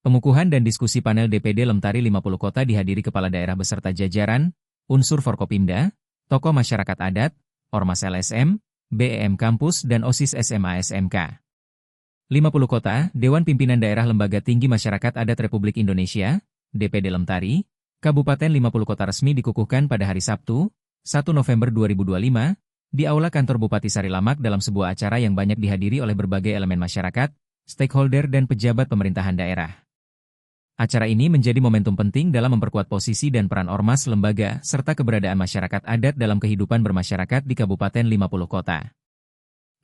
Pengukuhan dan diskusi panel DPD Lemtari 50 Kota dihadiri kepala daerah beserta jajaran, unsur Forkopimda, tokoh masyarakat adat, Ormas LSM, BEM Kampus dan OSIS SMA SMK. 50 Kota, Dewan Pimpinan Daerah Lembaga Tinggi Masyarakat Adat Republik Indonesia, DPD Lemtari, Kabupaten 50 Kota resmi dikukuhkan pada hari Sabtu, 1 November 2025, di Aula Kantor Bupati Sarilamak dalam sebuah acara yang banyak dihadiri oleh berbagai elemen masyarakat, stakeholder dan pejabat pemerintahan daerah. Acara ini menjadi momentum penting dalam memperkuat posisi dan peran ormas lembaga serta keberadaan masyarakat adat dalam kehidupan bermasyarakat di Kabupaten 50 Kota.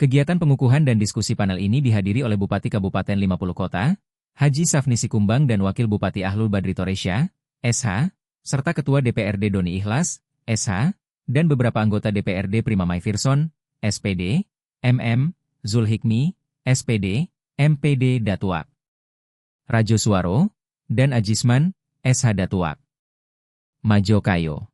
Kegiatan pengukuhan dan diskusi panel ini dihadiri oleh Bupati Kabupaten 50 Kota, Haji Safni Sikumbang dan Wakil Bupati Ahlul Badri Toresya, SH, serta Ketua DPRD Doni Ikhlas, SH, dan beberapa anggota DPRD Prima Mai Firson, SPD, MM, Zulhikmi, SPD, MPD Datuak, Rajo Suaro, dan Ajisman, SH Datuak. Majo Kayo.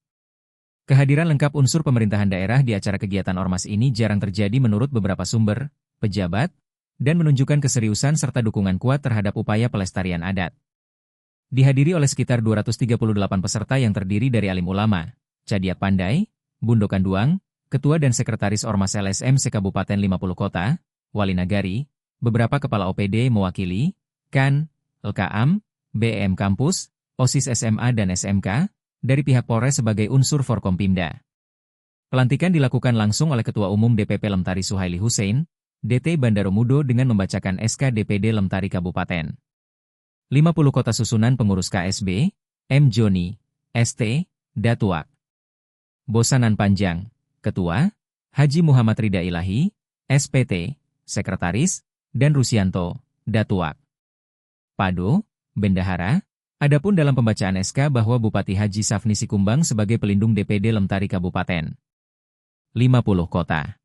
Kehadiran lengkap unsur pemerintahan daerah di acara kegiatan ormas ini jarang terjadi menurut beberapa sumber, pejabat, dan menunjukkan keseriusan serta dukungan kuat terhadap upaya pelestarian adat. Dihadiri oleh sekitar 238 peserta yang terdiri dari alim ulama, cadiak pandai, Bundo Kanduang, Ketua dan Sekretaris Ormas LSM se-Kabupaten 50 Kota, Wali Nagari, beberapa kepala OPD mewakili, KAN, LKAM, BEM Kampus, OSIS SMA dan SMK, dari pihak Polres sebagai unsur Forkompimda. Pelantikan dilakukan langsung oleh Ketua Umum DPP Lemtari Suhaili Hussein, DT Bandaromudo dengan membacakan SK DPD Lemtari Kabupaten. 50 Kota susunan pengurus KSB, M. Joni, ST, Datuak. Bosanan Panjang, Ketua, Haji Muhammad Rida Ilahi, SPT, Sekretaris, dan Rusianto, Datuak. Pado, Bendahara. Adapun dalam pembacaan SK bahwa Bupati Haji Safni Sikumbang sebagai pelindung DPD Lemtari Kabupaten 50 Kota.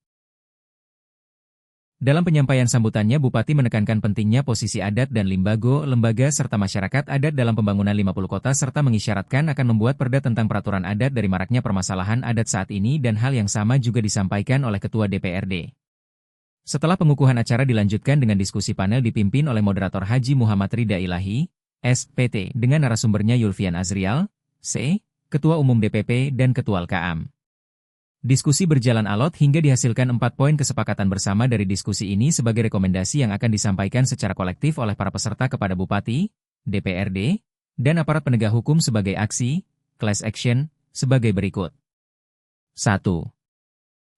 Dalam penyampaian sambutannya Bupati menekankan pentingnya posisi adat dan lembaga serta masyarakat adat dalam pembangunan 50 Kota serta mengisyaratkan akan membuat perda tentang peraturan adat dari maraknya permasalahan adat saat ini dan hal yang sama juga disampaikan oleh Ketua DPRD. Setelah pengukuhan acara dilanjutkan dengan diskusi panel dipimpin oleh moderator Haji Muhammad Rida Ilahi, SPT, dengan narasumbernya Yulfian Azrial, C, Ketua Umum DPP dan Ketua LKAM. Diskusi berjalan alot hingga dihasilkan 4 poin kesepakatan bersama dari diskusi ini sebagai rekomendasi yang akan disampaikan secara kolektif oleh para peserta kepada Bupati, DPRD, dan aparat penegak hukum sebagai aksi, class action, sebagai berikut. 1.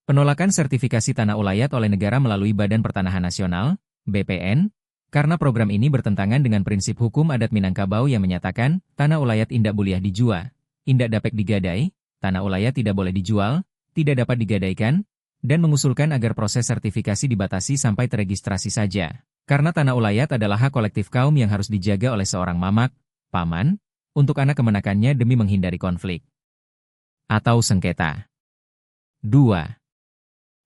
Penolakan sertifikasi tanah ulayat oleh negara melalui Badan Pertanahan Nasional, BPN, karena program ini bertentangan dengan prinsip hukum adat Minangkabau yang menyatakan, tanah ulayat indak boleh dijual, indak dapat digadai, tanah ulayat tidak boleh dijual, tidak dapat digadaikan, dan mengusulkan agar proses sertifikasi dibatasi sampai teregistrasi saja. Karena tanah ulayat adalah hak kolektif kaum yang harus dijaga oleh seorang mamak, paman, untuk anak kemenakannya demi menghindari konflik atau sengketa. 2.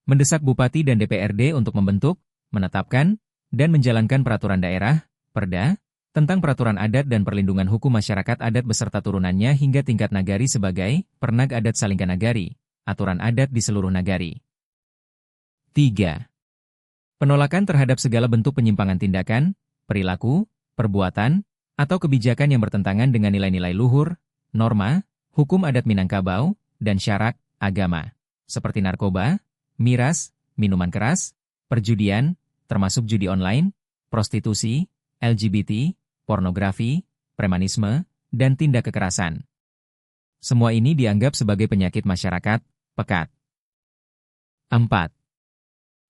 Mendesak Bupati dan DPRD untuk membentuk, menetapkan, dan menjalankan peraturan daerah, Perda, tentang peraturan adat dan perlindungan hukum masyarakat adat beserta turunannya hingga tingkat nagari sebagai Pernak Adat Salingka Nagari, aturan adat di seluruh nagari. 3. Penolakan terhadap segala bentuk penyimpangan tindakan, perilaku, perbuatan, atau kebijakan yang bertentangan dengan nilai-nilai luhur, norma, hukum adat Minangkabau, dan syarak, agama, seperti narkoba, miras, minuman keras, perjudian, termasuk judi online, prostitusi, LGBT, pornografi, premanisme, dan tindak kekerasan. Semua ini dianggap sebagai penyakit masyarakat, pekat. 4.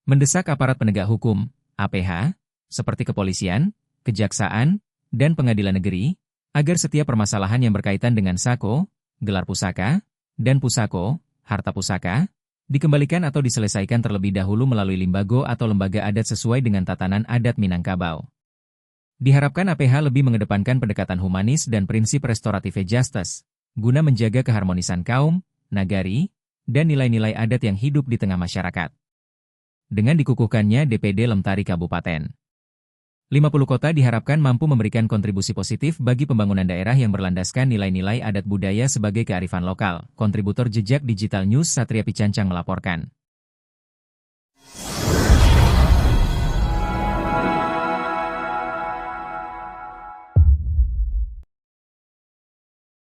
Mendesak aparat penegak hukum, APH, seperti kepolisian, kejaksaan, dan pengadilan negeri, agar setiap permasalahan yang berkaitan dengan SAKO, gelar pusaka, dan pusako, harta pusaka, dikembalikan atau diselesaikan terlebih dahulu melalui limbago atau lembaga adat sesuai dengan tatanan adat Minangkabau. Diharapkan APH lebih mengedepankan pendekatan humanis dan prinsip restoratif justice, guna menjaga keharmonisan kaum, nagari, dan nilai-nilai adat yang hidup di tengah masyarakat. Dengan dikukuhkannya DPD Lemtari Kabupaten 50 Kota diharapkan mampu memberikan kontribusi positif bagi pembangunan daerah yang berlandaskan nilai-nilai adat budaya sebagai kearifan lokal. Kontributor Jejak Digital News Satria Picancang melaporkan.